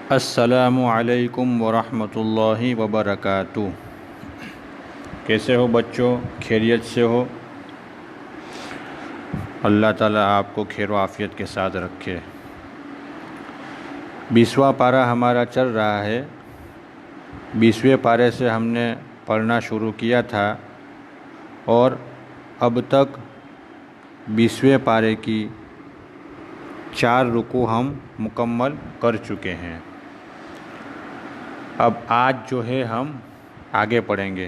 السلام علیکم ورحمۃ اللہ وبرکاتہ۔ کیسے ہو بچوں؟ خیریت سے ہو؟ اللہ تعالیٰ آپ کو خیر و عافیت کے ساتھ رکھے۔ 20واں پارہ ہمارا چل رہا ہے۔ 20ویں پارے سے ہم نے پڑھنا شروع کیا تھا اور اب تک 20ویں پارے کی 4 رکوع ہم مکمل کر چکے ہیں۔ اب آج جو ہے ہم آگے پڑھیں گے۔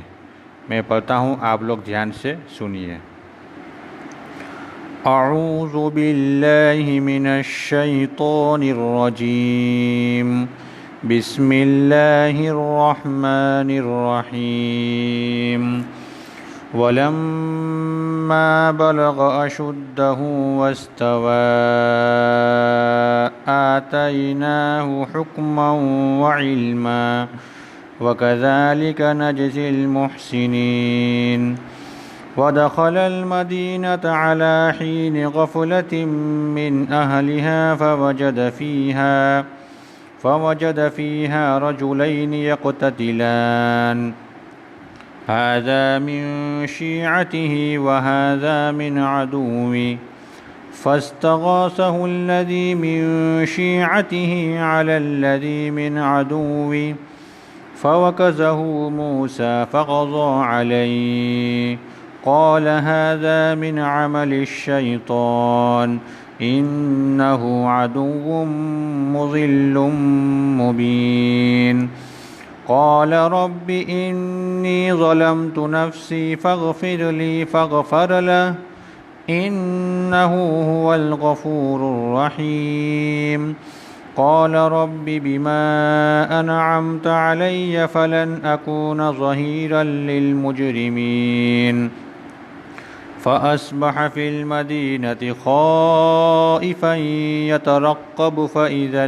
میں پڑھتا ہوں، آپ لوگ دھیان سے سنیے۔ اعوذ باللہ من الشیطان الرجیم، بسم اللہ الرحمن الرحیم۔ وَلَمَّا بَلَغَ أَشُدَّهُ وَاسْتَوَىٰ آتَيْنَاهُ حُكْمًا وَعِلْمًا وَكَذَٰلِكَ نَجْزِي الْمُحْسِنِينَ۔ وَدَخَلَ الْمَدِينَةَ عَلَىٰ حِينِ غَفْلَةٍ مِّنْ أَهْلِهَا فَوَجَدَ فِيهَا رَجُلَيْنِ يَقْتَتِلَانِ، هذا من شيعته وهذا من عدوه، فاستغاثه الذي من شيعته على الذي من عدوه، فوكزه موسى فقضى عليه، قال هذا من عمل الشيطان إنه عدو مضل مبين۔ قال رب إني ظلمت نفسي فاغفر لي، فاغفر له إنه هو الغفور الرحيم۔ قال رب بما أنعمت علي فلن أكون ظهيرا للمجرمين، فأصبح في المدينة خائفا يترقب فإذا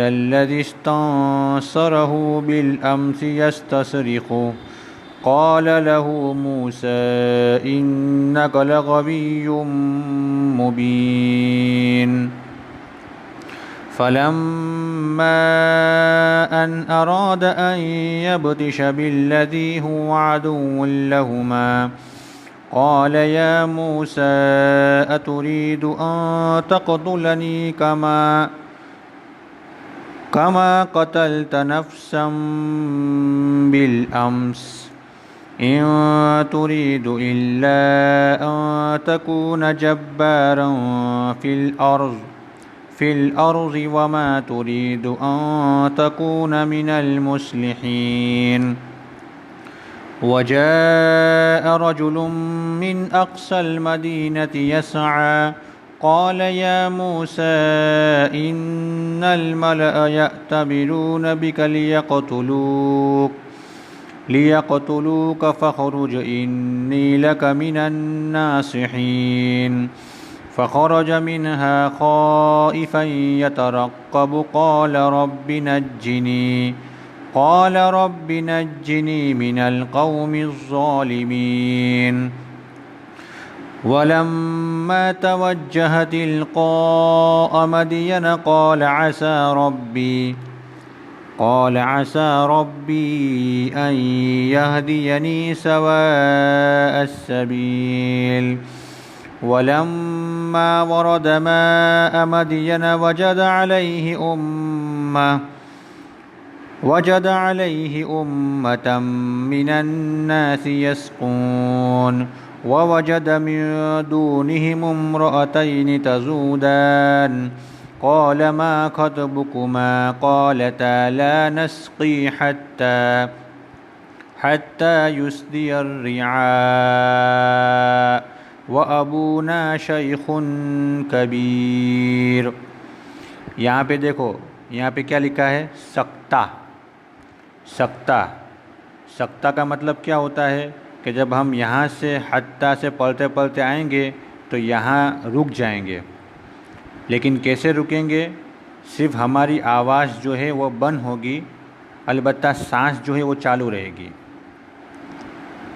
الذي استنصره بالأمس يستصرخه، قال له موسى إنك لغوي مبين۔ فلما أن أراد أن يبطش بالذي هو عدو لهما، قال يا موسى أتريد أن تقتلني كما قتلت نفسا بالأمس، إن تريد إلا أن تكون جبارا في الأرض وما تريد أن تكون من المصلحين۔ وجاء رجل من أقصى المدينة يسعى، قال يا موسى إن الملأ يأتمرون بك ليقتلوك فاخرج إني لك من الناصحين۔ فخرج منها خائفا يترقب، قال رب نجني من القوم الظالمين۔ ولما توجه تلقاء مدين قال عسى ربي أن يهديني سواء السبيل۔ ولما ورد ماء مدين وجد عليه أمة من الناس يسقون، ووجد من دونهم امرأتين تذودان، قال ما خطبكما؟ قالتا لا نسقي حتى يصدر الرعاء وأبونا شيخ كبير۔ یہاں پہ دیکھو، یہاں پہ کیا لکھا ہے؟ سکتہ کا مطلب کیا ہوتا ہے کہ جب ہم یہاں سے حتیٰ سے پڑھتے پڑھتے آئیں گے تو یہاں رک جائیں گے، لیکن کیسے رکیں گے؟ صرف ہماری آواز جو ہے وہ بند ہوگی، البتہ سانس جو ہے وہ چالو رہے گی۔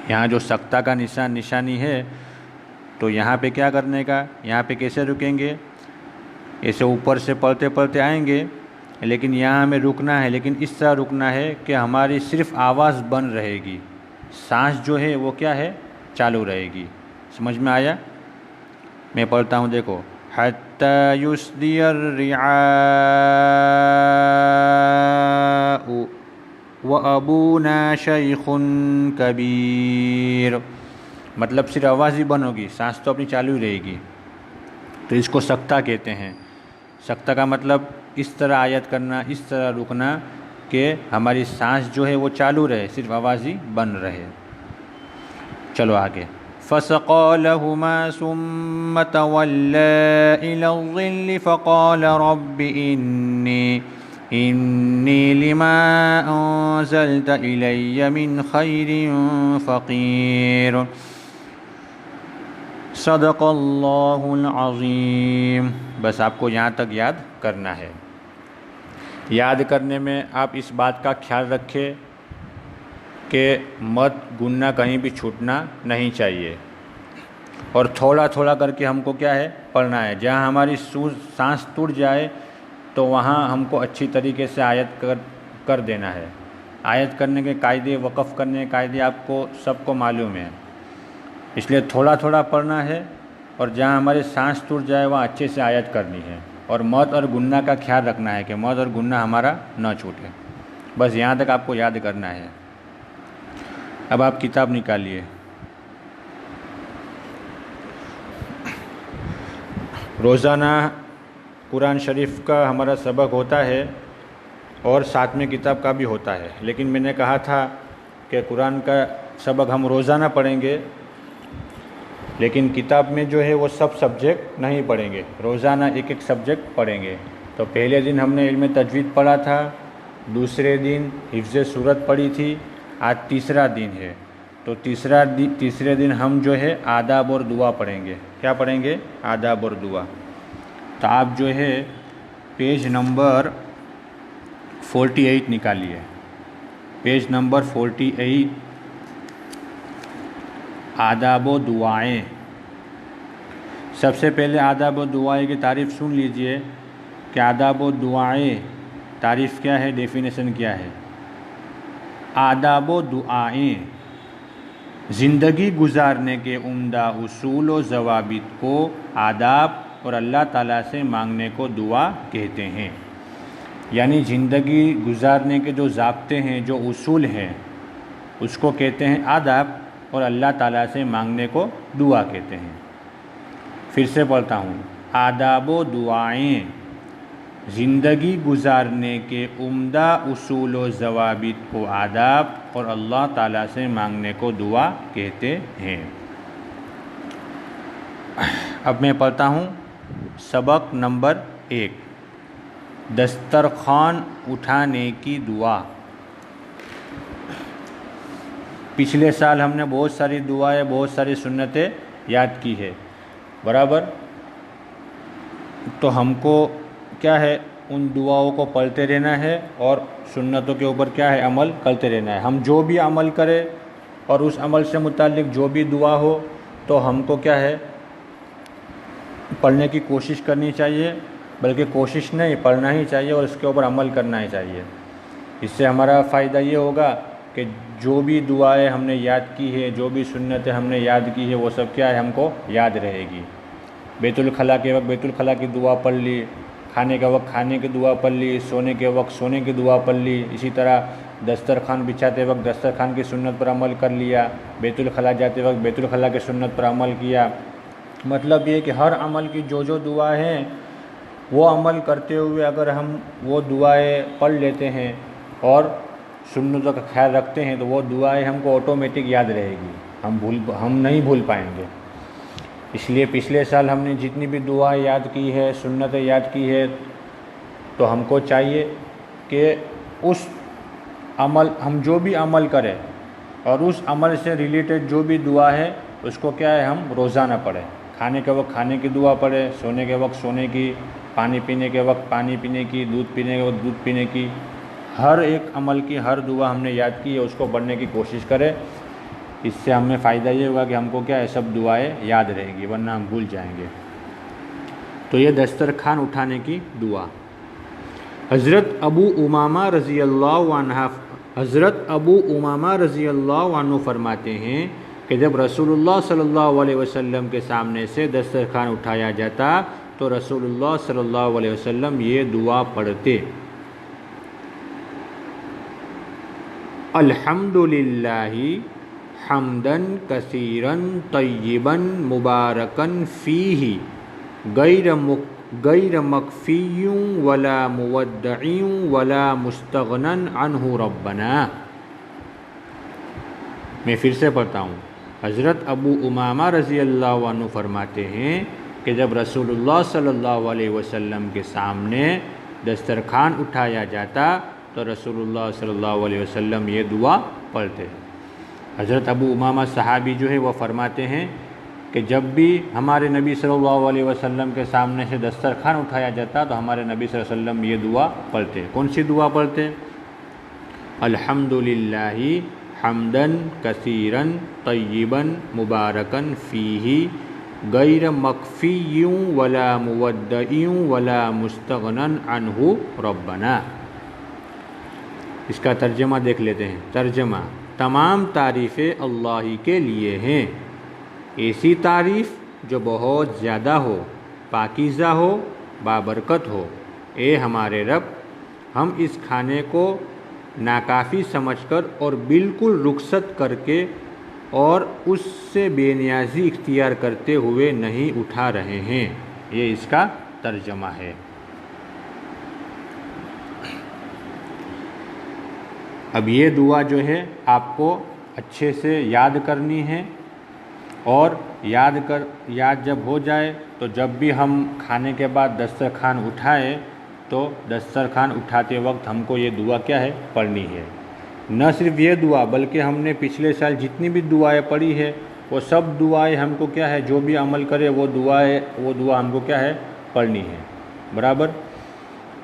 یہاں جو سکتہ کا نشانی ہے تو یہاں پہ کیا کرنے کا، یہاں پہ کیسے رکیں گے، ایسے اوپر سے پڑھتے پڑھتے آئیں گے، لیکن یہاں ہمیں رکنا ہے، لیکن اس طرح رکنا ہے کہ ہماری صرف آواز بند رہے گی، سانس جو ہے وہ کیا ہے، چالو رہے گی۔ سمجھ میں آیا؟ میں پڑھتا ہوں، دیکھو، حتی یسدی الرعاء وابونا شیخ کبیر، مطلب صرف آواز ہی بند ہوگی، سانس تو اپنی چالو ہی رہے گی، تو اس کو سکتہ کہتے ہیں۔ سکتہ کا مطلب اس طرح آیت کرنا، اس طرح رکنا کہ ہماری سانس جو ہے وہ چالو رہے، صرف آواز ہی بند رہے۔ چلو آگے، فَسَقَىٰ لَهُمَا ثُمَّ تَوَلَّىٰ إِلَى الظِّلِّ فَقَالَ رَبِّ إِنِّي لِمَا أَنزَلْتَ إِلَيَّ مِنْ خَيْرٍ فَقِيرٌ۔ صدق اللہ العظیم۔ بس آپ کو یہاں تک یاد کرنا ہے۔ یاد کرنے میں آپ اس بات کا خیال رکھیں کہ مد گننا کہیں بھی چھوٹنا نہیں چاہیے، اور تھوڑا تھوڑا کر کے ہم کو کیا ہے، پڑھنا ہے۔ جہاں ہماری سانس ٹوٹ جائے تو وہاں ہم کو اچھی طریقے سے آیت کر دینا ہے۔ آیت کرنے کے قاعدے، وقف کرنے کے قاعدے آپ کو سب کو معلوم ہے، اس لیے تھوڑا تھوڑا پڑھنا ہے، اور جہاں ہماری سانس ٹوٹ جائے وہاں اچھے سے آیت کرنی ہے، اور مد اور گننا کا خیال رکھنا ہے کہ مد اور گننا ہمارا نہ چھوٹے۔ بس یہاں تک آپ کو یاد کرنا ہے۔ اب آپ کتاب نکالیے۔ روزانہ قرآن شریف کا ہمارا سبق ہوتا ہے، اور ساتھ میں کتاب کا بھی ہوتا ہے، لیکن میں نے کہا تھا کہ قرآن کا سبق ہم روزانہ پڑھیں گے، لیکن کتاب میں جو ہے وہ سب سبجیکٹ نہیں پڑھیں گے، روزانہ ایک ایک سبجیکٹ پڑھیں گے۔ تو پہلے دن ہم نے علم تجوید پڑھا تھا، دوسرے دن حفظ صورت پڑھی تھی، آج تیسرا دن ہے، تو تیسرے دن ہم جو ہے آداب اور دعا پڑھیں گے۔ کیا پڑھیں گے؟ آداب اور دعا۔ تو آپ جو ہے پیج نمبر 48 نکالیے، پیج نمبر 48، آداب و دعائیں۔ سب سے پہلے آداب و دعائیں کی تعریف سن لیجئے کہ آداب و دعائیں تعریف کیا ہے، ڈیفینیشن کیا ہے۔ آداب و دعائیں زندگی گزارنے کے عمدہ اصول و ضوابط کو آداب اور اللہ تعالیٰ سے مانگنے کو دعا کہتے ہیں۔ یعنی زندگی گزارنے کے جو ضابطے ہیں، جو اصول ہیں، اس کو کہتے ہیں آداب، اور اللہ تعالیٰ سے مانگنے کو دعا کہتے ہیں۔ پھر سے پڑھتا ہوں، آداب و دعائیں زندگی گزارنے کے عمدہ اصول و ضوابط کو آداب اور اللہ تعالیٰ سے مانگنے کو دعا کہتے ہیں۔ اب میں پڑھتا ہوں سبق نمبر 1، دسترخوان اٹھانے کی دعا۔ پچھلے سال ہم نے بہت ساری دعائیں، بہت ساری سنتیں یاد کی ہے، برابر؟ تو ہم کو کیا ہے، ان دعاؤں کو پڑھتے رہنا ہے، اور سنتوں کے اوپر کیا ہے، عمل کرتے رہنا ہے۔ ہم جو بھی عمل کریں اور اس عمل سے متعلق جو بھی دعا ہو، تو ہم کو کیا ہے، پڑھنے کی کوشش کرنی چاہیے، بلکہ کوشش نہیں، پڑھنا ہی چاہیے، اور اس کے اوپر عمل کرنا ہی چاہیے۔ اس سے ہمارا فائدہ یہ ہوگا کہ جو بھی دعائیں ہم نے یاد کی ہے، جو بھی سنتیں ہم نے یاد کی ہے، وہ سب کیا ہے، ہم کو یاد رہے گی۔ بیت الخلاء کے وقت بیت الخلاء کی دعا پڑھ لی، کھانے کے وقت کھانے کی دعا پڑھ لی، سونے کے وقت سونے کی دعا پڑھ لی، اسی طرح دسترخوان بچھاتے وقت دسترخوان کی سنت پر عمل کر لیا، بیت الخلاء جاتے وقت بیت الخلاء کی سنت پر عمل کیا۔ مطلب یہ کہ ہر عمل کی جو دعا ہیں، وہ عمل کرتے ہوئے اگر ہم وہ دعائیں پڑھ لیتے ہیں اور سنتوں کا خیال رکھتے ہیں، تو وہ دعائیں ہم کو آٹومیٹک یاد رہے گی، ہم نہیں بھول پائیں گے۔ اس لیے پچھلے سال ہم نے جتنی بھی دعائیں یاد کی ہے، سنتیں یاد کی ہے، تو ہم کو چاہیے کہ اس عمل، ہم جو بھی عمل کریں اور اس عمل سے ریلیٹڈ جو بھی دعا ہے، اس کو کیا ہے، ہم روزانہ پڑھیں۔ کھانے کے وقت کھانے کی دعا پڑھیں، سونے کے وقت سونے کی، پانی پینے کے وقت پانی پینے کی، دودھ پینے کے وقت دودھ پینے کی، ہر ایک عمل کی ہر دعا ہم نے یاد کی ہے، اس کو پڑھنے کی کوشش کریں۔ اس سے ہمیں فائدہ یہ ہوگا کہ ہم کو کیا ہے سب دعائیں یاد رہیں گی، ورنہ ہم بھول جائیں گے۔ تو یہ دسترخوان اٹھانے کی دعا۔ حضرت ابو امامہ رضی اللہ عنہ فرماتے ہیں کہ جب رسول اللہ صلی اللہ علیہ وسلم کے سامنے سے دسترخوان اٹھایا جاتا تو رسول اللہ صلی اللہ علیہ وسلم یہ دعا پڑھتے: الحمدللہ حمدن کثیرن طیبن مبارکن فیہ غیر مکفی ولا مودع ولا مستغنن عنہ ربنا۔ میں پھر سے پڑھتا ہوں۔ حضرت ابو امامہ رضی اللہ عنہ فرماتے ہیں کہ جب رسول اللہ صلی اللہ علیہ وسلم کے سامنے دسترخوان اٹھایا جاتا تو رسول اللہ صلی اللہ علیہ وسلم یہ دعا پڑھتے۔ حضرت ابو امامہ صحابی جو ہے وہ فرماتے ہیں کہ جب بھی ہمارے نبی صلی اللہ علیہ وسلم کے سامنے سے دسترخوان اٹھایا جاتا تو ہمارے نبی صلی اللہ علیہ وسلم یہ دعا پڑھتے۔ کون سی دعا پڑھتے؟ الحمدللہ حمدن کثیرن طیبن مبارکن فیہ غیر مکفی ولا مودع ولا مستغنن عنہ ربنا۔ اس کا ترجمہ دیکھ لیتے ہیں۔ ترجمہ: تمام تعریفیں اللہ ہی کے لیے ہیں، ایسی تعریف جو بہت زیادہ ہو، پاکیزہ ہو، بابرکت ہو۔ اے ہمارے رب، ہم اس کھانے کو ناکافی سمجھ کر اور بالکل رخصت کر کے اور اس سے بے نیازی اختیار کرتے ہوئے نہیں اٹھا رہے ہیں۔ یہ اس کا ترجمہ ہے۔ اب یہ دعا جو ہے آپ کو اچھے سے یاد کرنی ہے، اور یاد جب ہو جائے تو جب بھی ہم کھانے کے بعد دسترخوان اٹھائے تو دسترخوان اٹھاتے وقت ہم کو یہ دعا کیا ہے پڑھنی ہے۔ نہ صرف یہ دعا بلکہ ہم نے پچھلے سال جتنی بھی دعائیں پڑھی ہے وہ سب دعائیں ہم کو کیا ہے، جو بھی عمل کرے وہ دعا ہم کو کیا ہے پڑھنی ہے برابر۔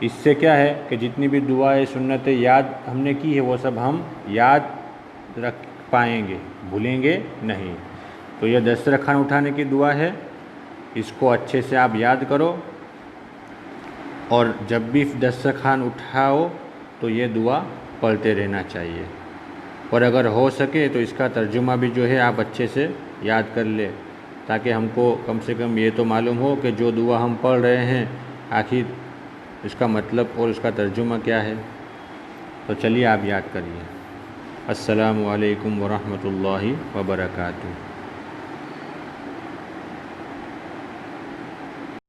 اس سے کیا ہے کہ جتنی بھی دعائیں سنتیں یاد ہم نے کی ہے وہ سب ہم یاد رکھ پائیں گے، بھولیں گے نہیں۔ تو یہ دسترخوان اٹھانے کی دعا ہے، اس کو اچھے سے آپ یاد کرو، اور جب بھی دسترخوان اٹھاؤ تو یہ دعا پڑھتے رہنا چاہیے۔ اور اگر ہو سکے تو اس کا ترجمہ بھی جو ہے آپ اچھے سے یاد کر لیں، تاکہ ہم کو کم سے کم یہ تو معلوم ہو کہ جو دعا ہم پڑھ رہے ہیں آخر اس کا مطلب اور اس کا ترجمہ کیا ہے۔ تو چلیے آپ یاد کریے۔ السلام علیکم ورحمۃ اللہ وبرکاتہ۔